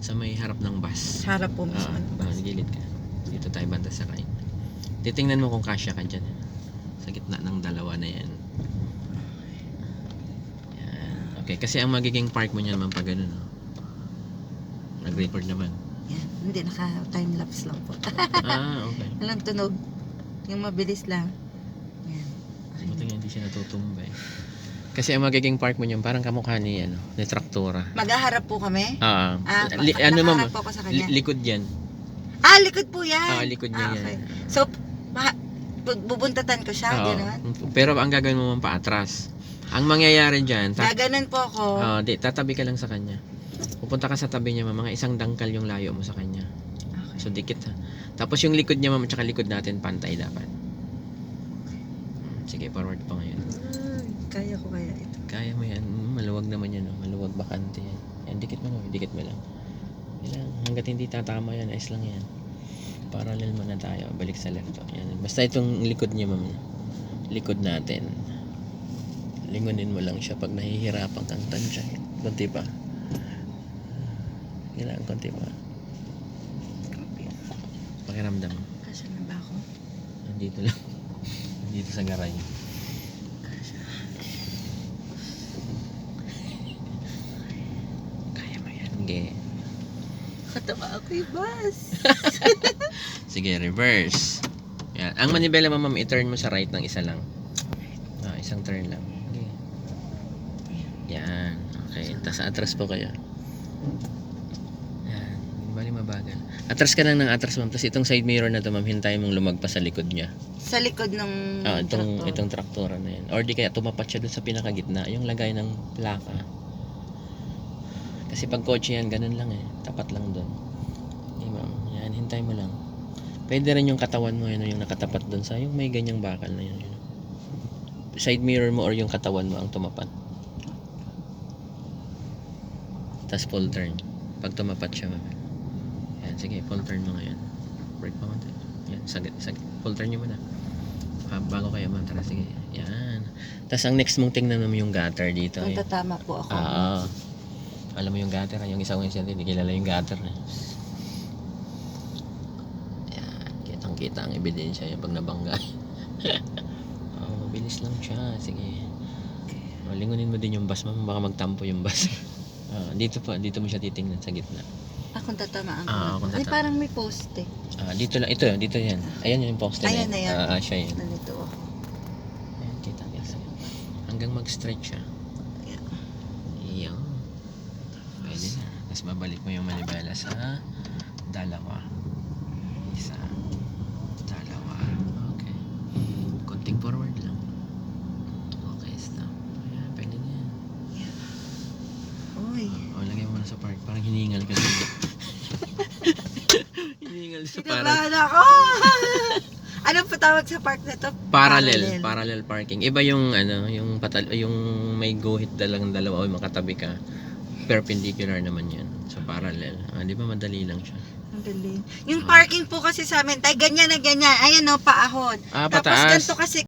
Sa may harap ng bus. Harap po mismo ng bus. Gilid ka. Dito tayo banda sa right. Titingnan mo kung kasya ka dyan. Sa gitna ng dalawa na yan. Yan. Okay, kasi ang magiging park mo niyan naman pag ganun. No? Nag-record naman. Yan. Hindi, naka-time-lapse lang po. Okay. Walang tunog. Yung mabilis lang. Yan. Buti nga hindi siya natutumbay. Kasi ang magiging park mo niyan parang kamukha ni, ni traktora. Maghaharap po kami? Ano ma'am? Nakaharap po ako sa kanya. Likod yan. Likod po yan. Likod niya yan. Okay. So, bubuntatan ko siya, gano'n? Pero ang gagawin mo pa atras. Ang mangyayari dyan, Gaganon po ako. tatabi ka lang sa kanya. Pupunta ka sa tabi niya, mga isang dangkal yung layo mo sa kanya. Okay. So, dikit ha. Tapos yung likod niya, tsaka likod natin, pantay dapat. Sige, forward pa ngayon. Kaya ko kaya ito. Kaya mo yan. Maluwag naman yan. Maluwag, bakante yan. Yan, dikit mo lang. Dikit mo lang. Yan. Hanggat hindi tatama yan, ayos lang yan. Parallel muna tayo. Balik sa left. Yan. Basta itong likod niya, ma'am. Likod natin. Lingunin mo lang siya pag nahihirapan kang tansya. Konti pa. Kailangan konti pa. Pakiramdam. Kasya na ba ako? Nandito lang. Nandito sa garay. Kaya mo yan. Okay. Katama ako yung bus. Sige, reverse. Yan. Ang manibela mo, ma'am, i-turn mo sa right ng isa lang. Isang turn lang. Okay. Yan. Okay. Tapos atras po kayo. Yan. Bali mabagal. Atras ka lang ng atras, ma'am. Tapos itong side mirror na to, ma'am, hintayin mong lumagpas sa likod niya. Sa likod ng Itong traktora na yan. Or di kaya tumapat siya dun sa pinakagitna. Yung lagay ng plaka. Kasi pag kotse yan, ganun lang eh. Tapat lang dun. Okay, ma'am. Yan, hintay mo lang. Pwede rin yung katawan mo, yun, yung nakatapat dun sa, yung may ganyang bakal na yun. Side mirror mo or yung katawan mo ang tumapat. Tapos full turn. Pag tumapat siya, ma'am. Yan, sige, full turn mo ngayon. Brake pa konti. Yan, saglit. Full turn nyo muna. Bago kayo mantara, sige. Yan. Tapos ang next mong tingnan mo yung gutter dito. Tatama po ako. Alam mo yung gutter, yung isang hindi kilala yung gutter. Yan, kitang-kita ang ebidensya yung pag nabangga. Mabilis lang siya. Sige. Lingunin mo din yung bus, ma'am. Baka magtampo yung bus. Dito mo siya titingnan sa gitna. Akong tatamaan Akong ko. Ay, parang may poste. Dito lang. Dito yan. Ayan yung poste na Ayan na yan. siya yan. Nandito ako. Ayan, kita. Hanggang mag-stretch siya. Iyon. Pwede na. Tapos babalik mo yung manibela sa dalawa. Isa. Dalawa. Okay. Konting forward lang. Okay, stop. Ayan, pwede na yan. Uy. Lagay mo na sa park. Parang hiningal ka dito. Hiningal sa park. Kinabahan ako! Anong patawag sa park na to? Parallel parking. Iba yung yung may guhit dalang dalawa o makatabi ka. Perpendicular naman 'yan. So parallel. Di ba madali lang siya? Ang galing. Yung parking po kasi sa amin, ganyan na ganyan. Ayan o, paahon. Pataas. Tapos ganito kasi